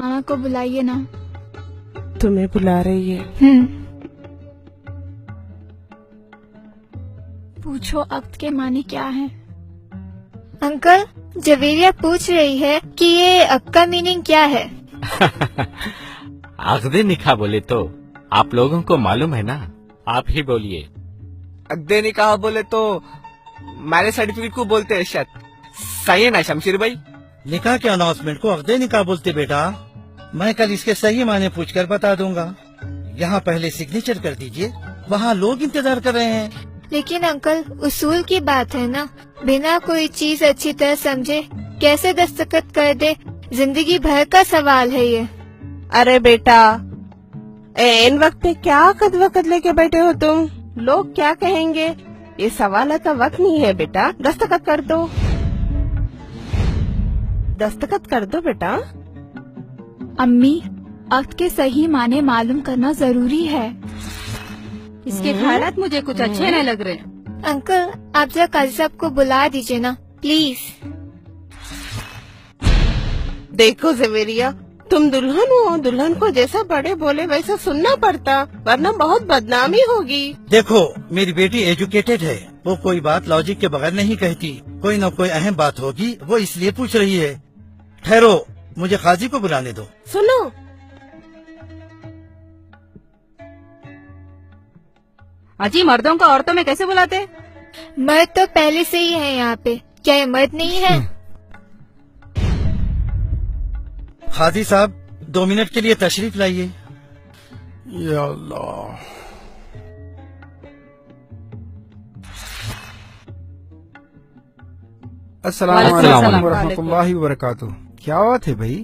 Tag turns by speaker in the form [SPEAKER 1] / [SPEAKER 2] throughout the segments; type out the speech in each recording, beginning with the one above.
[SPEAKER 1] मामा को बुलाइए ना।
[SPEAKER 2] तुम्हें बुला रही है।
[SPEAKER 1] पूछो अक्द के माने क्या है।
[SPEAKER 3] अंकल, जवेरिया पूछ रही है कि ये अक्द का मीनिंग क्या है।
[SPEAKER 4] अक्दे निकाह बोले तो आप लोगों को मालूम है ना, आप ही बोलिए।
[SPEAKER 5] अक्दे निकाह बोले तो मैरिज सर्टिफिकेट को बोलते हैं शायद। सही है ना शमशीर भाई?
[SPEAKER 6] निकाह के अनाउंसमेंट को अक्दे निकाह बोलते बेटा। मैं कल इसके सही माने पूछकर बता दूंगा। यहाँ पहले सिग्नेचर कर दीजिए, वहाँ लोग इंतजार कर रहे हैं।
[SPEAKER 3] लेकिन अंकल, उसूल की बात है ना, बिना कोई चीज अच्छी तरह समझे कैसे दस्तखत कर दे, जिंदगी भर का सवाल है ये।
[SPEAKER 2] अरे बेटा, इन वक्त पे क्या कद वक़्त लेके बैठे हो तुम? लोग क्या कहेंगे? ये सवाल का वक्त नहीं है बेटा, दस्तखत कर दो। दस्तखत कर दो बेटा।
[SPEAKER 1] अम्मी, अक्द के सही माने मालूम करना जरूरी है।
[SPEAKER 7] इसके ख्यालात मुझे कुछ अच्छे नहीं लग रहे।
[SPEAKER 3] अंकल, आप जरा काजी साहब को बुला दीजिए ना प्लीज।
[SPEAKER 2] देखो जवेरिया, तुम दुल्हन हो, दुल्हन को जैसा बड़े बोले वैसा सुनना पड़ता, वरना बहुत बदनामी होगी।
[SPEAKER 6] देखो, मेरी बेटी एजुकेटेड है, वो कोई बात लॉजिक के बगैर नहीं कहती। कोई न कोई अहम बात होगी, वो इसलिए पूछ रही है। ठहरो, मुझे काजी को बुलाने दो।
[SPEAKER 2] सुनो,
[SPEAKER 7] अजी मर्दों को औरतों में कैसे बुलाते?
[SPEAKER 3] मर्द तो पहले से ही है यहाँ पे, क्या ये मर्द नहीं है?
[SPEAKER 6] काजी साहब, 2 मिनट के लिए तशरीफ लाइए।
[SPEAKER 8] या अल्लाह। अस्सलाम वालेकुम वरहमतुल्लाहि वबरकातुहू। क्या बात है भाई?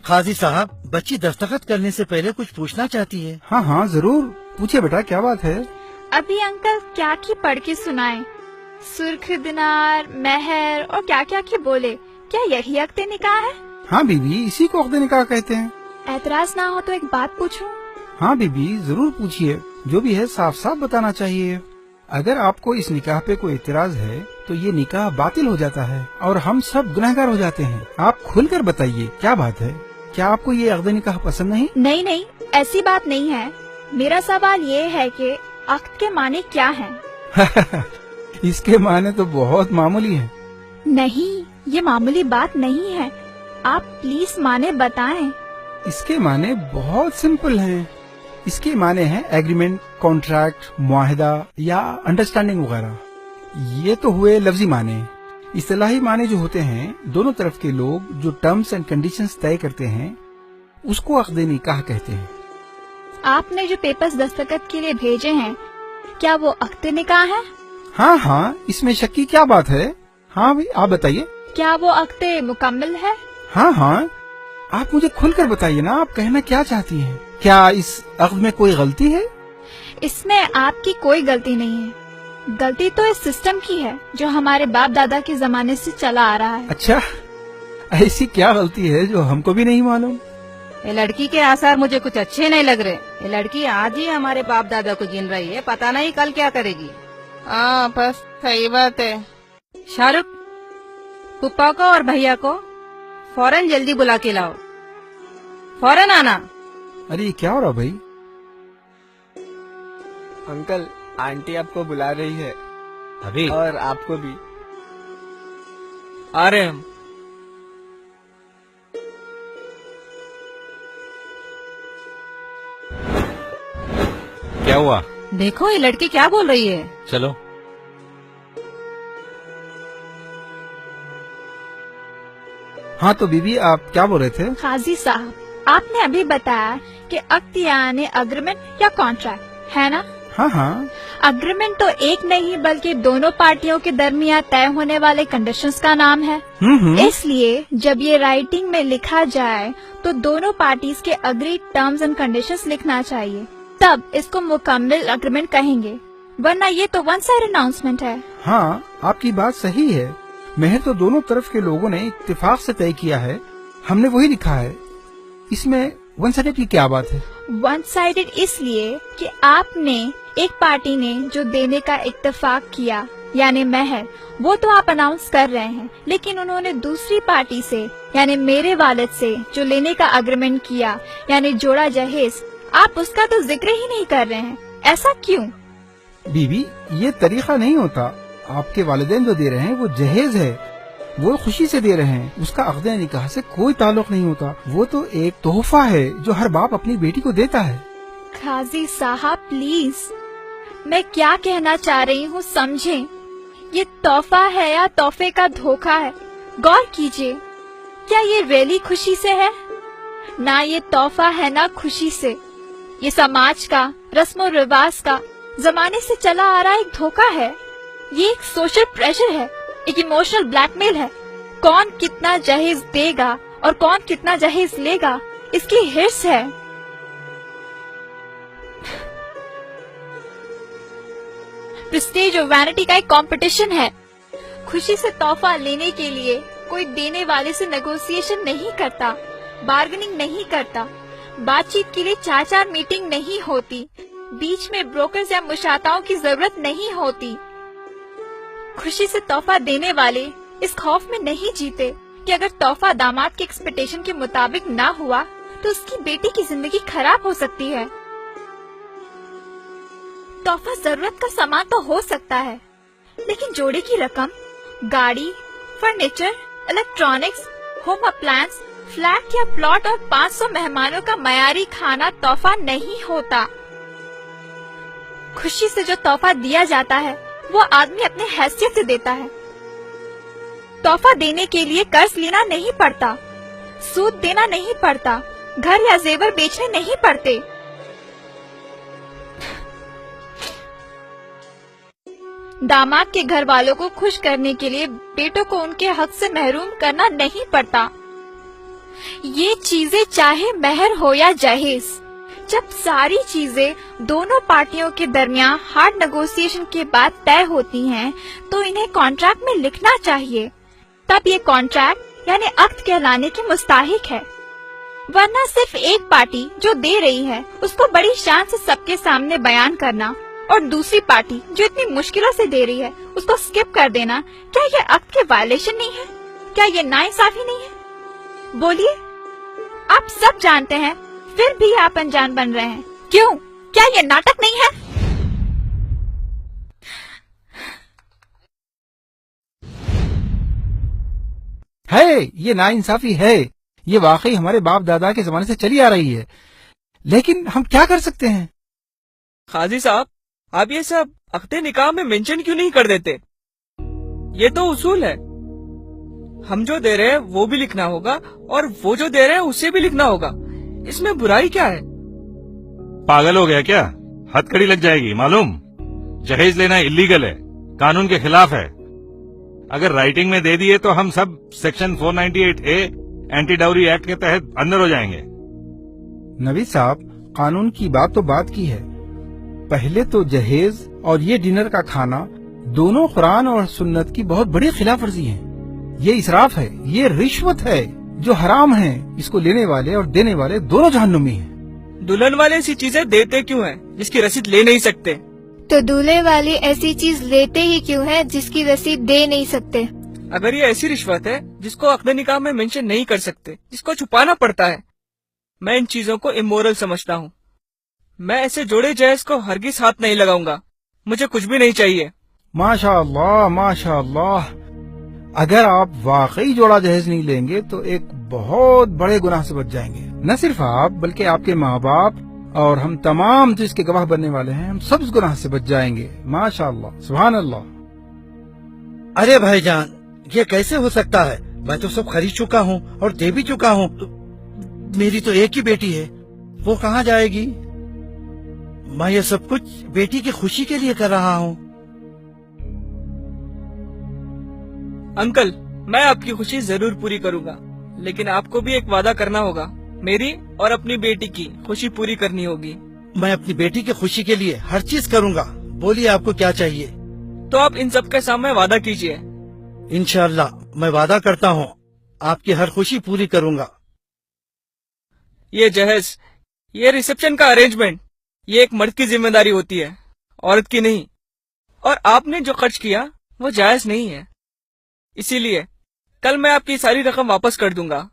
[SPEAKER 6] काजी साहब, बच्ची दस्तखत करने से पहले कुछ पूछना चाहती है।
[SPEAKER 8] हाँ हाँ जरूर, पूछिए बेटा, क्या बात है?
[SPEAKER 1] अभी अंकल क्या की पढ़ के सुनाए, सुर्ख दिनार, मेहर और क्या क्या की बोले। क्या यही अक्द निकाह है?
[SPEAKER 8] हाँ बीबी, इसी को अक्द निकाह कहते हैं।
[SPEAKER 1] एतराज ना हो तो एक बात पूछूं?
[SPEAKER 8] हाँ बीबी, जरूर पूछिए। जो भी है साफ साफ बताना चाहिए। अगर आपको इस निकाह पे कोई एतराज है तो ये निकाह बातिल हो जाता है और हम सब गुनहगार हो जाते हैं। आप खुलकर बताइए, क्या बात है? क्या आपको ये अक्द निकाह पसंद नहीं?
[SPEAKER 1] नहीं नहीं, ऐसी बात नहीं है। मेरा सवाल ये है कि अक्द के माने क्या हैं?
[SPEAKER 8] इसके माने तो बहुत मामूली है।
[SPEAKER 1] नहीं, ये मामूली बात नहीं है। आप प्लीज माने बताएं।
[SPEAKER 8] इसके माने बहुत सिंपल हैं। इसके माने हैं एग्रीमेंट, कॉन्ट्रैक्ट, मुआहदा या अंडरस्टैंडिंग वगैरह। ये तो हुए लफ्जी माने। इस्तिलाही माने जो होते हैं, दोनों तरफ के लोग जो टर्म्स एंड कंडीशंस तय करते हैं, उसको अक्द निकाह कहते हैं।
[SPEAKER 1] आपने जो पेपर्स दस्तखत के लिए भेजे हैं, क्या वो अक्द निकाह है?
[SPEAKER 8] हाँ हाँ, इसमें शक की क्या बात है? हाँ भाई, आप बताइए।
[SPEAKER 1] क्या वो अक्द मुकम्मल है?
[SPEAKER 8] हाँ हाँ, आप मुझे खुलकर बताइए ना, आप कहना क्या चाहती हैं? क्या इस अक्द में कोई गलती है?
[SPEAKER 1] इसमें आपकी कोई गलती नहीं है। गलती तो इस सिस्टम की है जो हमारे बाप दादा के जमाने से चला आ रहा है।
[SPEAKER 8] अच्छा, ऐसी क्या गलती है जो हमको भी नहीं मालूम?
[SPEAKER 7] ये लड़की के आसार मुझे कुछ अच्छे नहीं लग रहे। ये लड़की आज ही हमारे बाप दादा को गिन रही है, पता नहीं कल क्या करेगी।
[SPEAKER 2] हाँ बस सही बात है।
[SPEAKER 7] शाहरुख, पुप्पा को और भैया को फौरन जल्दी बुला के लाओ, फौरन आना।
[SPEAKER 8] अरे ये क्या हो रहा भाई?
[SPEAKER 5] अंकल, आंटी आपको बुला रही है।
[SPEAKER 4] अभी
[SPEAKER 5] और आपको भी। आ रहे हम।
[SPEAKER 4] क्या हुआ?
[SPEAKER 7] देखो ये लड़की क्या बोल रही है।
[SPEAKER 4] चलो।
[SPEAKER 8] हाँ तो बीबी, आप क्या बोल रहे थे?
[SPEAKER 1] काजी साहब, आपने अभी बताया कि अक्द यानी अग्रीमेंट या कॉन्ट्रैक्ट है ना?
[SPEAKER 8] हाँ हाँ,
[SPEAKER 1] अग्रीमेंट तो एक नहीं बल्कि दोनों पार्टियों के दरमियान तय होने वाले कंडीशंस का नाम है। इसलिए जब ये राइटिंग में लिखा जाए तो दोनों पार्टीज के अग्रीड टर्म्स एंड कंडीशंस लिखना चाहिए, तब इसको मुकम्मल अग्रीमेंट कहेंगे, वरना ये तो वन साइड अनाउंसमेंट है।
[SPEAKER 8] हाँ, आपकी बात सही है। मेहर तो दोनों तरफ के लोगों ने इत्तेफाक से तय किया है, हमने वही लिखा है। इसमें वन साइडेड की क्या बात है?
[SPEAKER 1] वन साइडेड इसलिए कि आपने, एक पार्टी ने जो देने का इत्तेफाक किया यानी महर, वो तो आप अनाउंस कर रहे हैं, लेकिन उन्होंने दूसरी पार्टी से यानी मेरे वालिद से जो लेने का एग्रीमेंट किया यानी जोड़ा जहेज, आप उसका तो जिक्र ही नहीं कर रहे हैं। ऐसा क्यों?
[SPEAKER 8] बीबी, ये तरीका नहीं होता। आपके वालिदैन जो दे रहे हैं वो जहेज है, वो खुशी से दे रहे हैं, उसका अक़द निकाह से कोई ताल्लुक नहीं होता। वो तो एक तोहफा है जो हर बाप अपनी बेटी को देता है।
[SPEAKER 1] काजी साहब प्लीज, मैं क्या कहना चाह रही हूँ समझें। ये तोहफा है या तोहफे का धोखा है, गौर कीजिए। क्या ये रियली खुशी से है? ना ये तोहफा है ना खुशी से। ये समाज का, रस्म और रिवाज का, जमाने से चला आ रहा एक धोखा है। ये एक सोशल प्रेशर है, एक इमोशनल ब्लैकमेल है। कौन कितना जहेज देगा और कौन कितना जहेज लेगा, इसकी हिर्स है। प्रेस्टीज और वैनिटी का एक कंपटीशन है। खुशी से तोहफा लेने के लिए कोई देने वाले से नेगोशिएशन नहीं करता, बार्गेनिंग नहीं करता, बातचीत के लिए 4-4 मीटिंग नहीं होती, बीच में ब्रोकर्स या मुशाताओं की जरूरत नहीं होती। खुशी से तोहफा देने वाले इस खौफ में नहीं जीते कि अगर तोहफा दामाद के एक्सपेक्टेशन के मुताबिक ना हुआ तो उसकी बेटी की जिंदगी खराब हो सकती है। तोहफा जरूरत का सामान तो हो सकता है, लेकिन जोड़े की रकम, गाड़ी, furniture, electronics, home appliance, flat या प्लॉट और 500 मेहमानों का मयारी खाना तोहफा नहीं होता। खुशी से जो तोहफा दिया जाता है वो आदमी अपने हैसियत से देता है। तोहफा देने के लिए कर्ज लेना नहीं पड़ता, सूद देना नहीं पड़ता, घर या जेवर बेचने नहीं पड़ते। दामाद के घर वालों को खुश करने के लिए बेटों को उनके हक से महरूम करना नहीं पड़ता। ये चीजें चाहे महर हो या जहेज, जब सारी चीजें दोनों पार्टियों के दरमियान हार्ड नेगोशिएशन के बाद तय होती हैं, तो इन्हें कॉन्ट्रैक्ट में लिखना चाहिए। तब ये कॉन्ट्रैक्ट यानी अक्द कहलाने के मुस्ताहिक है। वरना सिर्फ एक पार्टी जो दे रही है उसको बड़ी शान से सबके सामने बयान करना और दूसरी पार्टी जो इतनी मुश्किलों से दे रही है उसको स्किप कर देना, क्या ये अक्द के वायलेशन नहीं है? क्या ये नाइंसाफी नहीं है? बोलिए, आप सब जानते हैं फिर भी आप अनजान बन रहे हैं। क्यों? क्या ये नाटक नहीं है?
[SPEAKER 8] ये नाइंसाफी है, ये वाकई हमारे बाप दादा के जमाने से चली आ रही है, लेकिन हम क्या कर सकते हैं?
[SPEAKER 5] काजी साहब, आप ये सब अक़्द निकाह में मेंशन क्यों नहीं कर देते? ये तो उसूल है। हम जो दे रहे हैं वो भी लिखना होगा और वो जो दे रहे हैं उसे भी लिखना होगा। इसमें बुराई क्या है?
[SPEAKER 9] पागल हो गया क्या? हथकड़ी लग जाएगी मालूम। जहेज लेना इलीगल है, कानून के खिलाफ है। अगर राइटिंग में दे दिए तो हम sub section 498A anti dowry act के तहत अंदर हो जाएंगे।
[SPEAKER 8] नबी साहब, कानून की बात तो बात की है। पहले तो जहेज और ये डिनर का खाना दोनों कुरान और सुन्नत की बहुत बड़ी खिलाफ वर्जी है। ये इसराफ है, ये रिश्वत है जो हराम है। इसको लेने वाले और देने वाले दोनों जहन्नुमी हैं।
[SPEAKER 5] दुल्हन वाले ऐसी चीजें देते क्यों हैं जिसकी रसीद ले नहीं सकते?
[SPEAKER 3] तो दूल्हे वाले ऐसी चीज लेते ही क्यों है जिसकी रसीद दे नहीं सकते?
[SPEAKER 5] अगर ये ऐसी रिश्वत है जिसको अक़्द निकाह में मेंशन नहीं कर सकते, जिसको छुपाना पड़ता है, मैं इन चीजों को इमोरल समझता हूँ। मैं ऐसे जोड़े जहेज को हरगिज हाथ नहीं लगाऊंगा। मुझे कुछ भी नहीं चाहिए।
[SPEAKER 8] माशाअल्लाह, माशाअल्लाह। अगर आप वाकई जोड़ा जहेज नहीं लेंगे तो एक बहुत बड़े गुनाह से बच जाएंगे। न सिर्फ आप बल्कि आपके माँ बाप और हम तमाम जो इसके गवाह बनने वाले हैं, हम सब इस गुनाह से बच जाएंगे। माशाअल्लाह, सुभान अल्लाह।
[SPEAKER 6] अरे भाईजान, ये कैसे हो सकता है? मैं तो सब खरीद चुका हूँ और दे भी चुका हूँ। मेरी तो एक ही बेटी है, वो कहाँ जाएगी? मैं ये सब कुछ बेटी की खुशी के लिए कर रहा हूँ।
[SPEAKER 5] अंकल, मैं आपकी खुशी जरूर पूरी करूंगा, लेकिन आपको भी एक वादा करना होगा। मेरी और अपनी बेटी की खुशी पूरी करनी होगी।
[SPEAKER 6] मैं अपनी बेटी की खुशी के लिए हर चीज करूँगा। बोलिए, आपको क्या चाहिए?
[SPEAKER 5] तो आप इन सब के सामने वादा कीजिए।
[SPEAKER 6] इंशाअल्लाह मैं वादा करता हूँ आपकी हर खुशी पूरी करूँगा।
[SPEAKER 5] ये जहेज, ये रिसेप्शन का अरेंजमेंट, ये एक मर्द की जिम्मेदारी होती है, औरत की नहीं। और आपने जो खर्च किया وہ جائز نہیں ہے. اسی لیے کل میں آپ کی ساری رقم واپس کر دوں گا.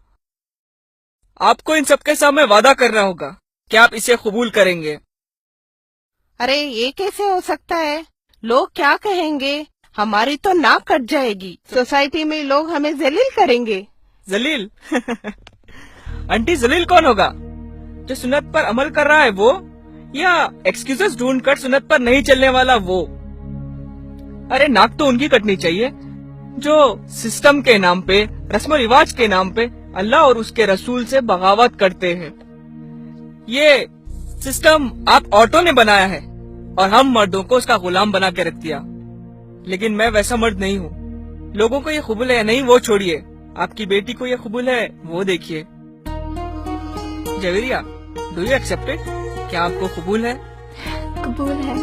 [SPEAKER 5] آپ کو ان سب کے سامنے وعدہ کرنا ہوگا کہ آپ اسے قبول کریں گے.
[SPEAKER 2] ارے یہ کیسے ہو سکتا ہے؟ لوگ کیا کہیں گے؟ ہماری تو ناک کٹ جائے گی. سوسائٹی میں لوگ ہمیں ذلیل کریں گے.
[SPEAKER 5] ذلیل؟ آنٹی ذلیل کون ہوگا؟ جو سنت پر عمل کر رہا ہے وہ، یا ایکسکیوزز ڈھونڈ کر سنت پر نہیں چلنے والا وہ؟ ارے ناک تو ان کی کٹنی چاہیے جو سسٹم کے نام پہ، رسم و رواج کے نام پہ اللہ اور اس کے رسول سے بغاوت کرتے ہیں. یہ سسٹم آپ عورتوں نے بنایا ہے اور ہم مردوں کو اس کا غلام بنا کے رکھ دیا. لیکن میں ویسا مرد نہیں ہوں. لوگوں کو یہ قبول ہے یا نہیں وہ چھوڑیے، آپ کی بیٹی کو یہ قبول ہے وہ دیکھیے. Javeria, do you accept it? کیا آپ کو قبول ہے؟
[SPEAKER 1] قبول ہے.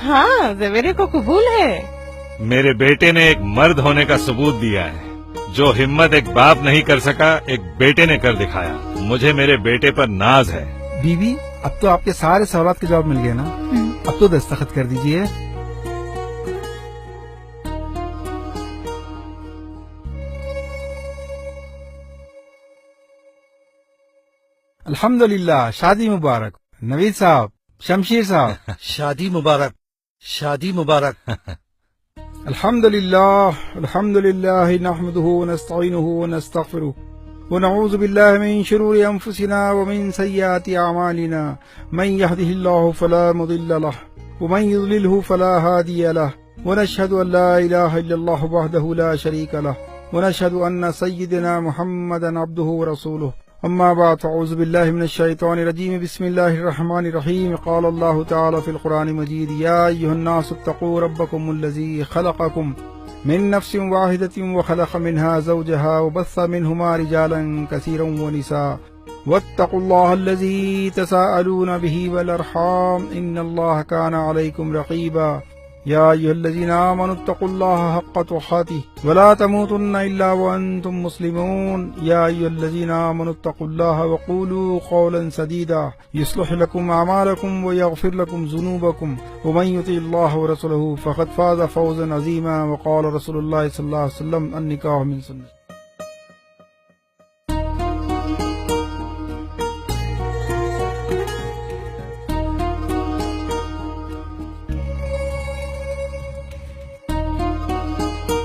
[SPEAKER 2] ہاں زویرے کو قبول ہے.
[SPEAKER 9] میرے بیٹے نے ایک مرد ہونے کا ثبوت دیا ہے. جو ہمت ایک باپ نہیں کر سکا ایک بیٹے نے کر دکھایا. مجھے میرے بیٹے پر ناز ہے.
[SPEAKER 8] بیوی اب تو آپ کے سارے سوالات کے جواب مل گئے نا؟ اب تو دستخط کر دیجئے. الحمدللہ، شادی مبارک. نوید صاحب، شمشیر صاحب،
[SPEAKER 6] شادی مبارک، شادی مبارک.
[SPEAKER 8] الحمدللہ الحمدللہ نحمده ونستعینه ونستغفره ونعوذ باللہ من شرور انفسنا ومن سیئات اعمالنا من يهده الله فلا مضل له ومن يضلله فلا هادي له ونشهد ان لا اله الا الله وحده لا شريك له ونشهد ان سيدنا محمدا عبده ورسوله. اما بعد، اعوذ باللہ من الشیطان الرجیم. بسم اللہ الرحمن الرحیم. قال اللہ تعالی فی القرآن المجید: یا ایھا الناس اتقوا ربکم الذی خلقکم من نفس واحدۃ وخلق منها زوجها وبث منهما رجالا کثیرا ونساء واتقوا اللہ الذی تساءلون به والارحام ان اللہ کان علیکم رقیبا. یا ایھا الذین آمنوا اتقوا اللہ حق تقاته ولا تموتن الا وانتم مسلمون. یا ایھا الذین آمنوا اتقوا اللہ وقولوا قولا سدیدا یصلح لکم اعمالکم ویغفر لکم ذنوبکم ومن یطع اللہ ورسولہ فقد فاز فوزا عظیما. وقال رسول اللہ صلی اللہ علیہ وسلم: النکاح من سنت.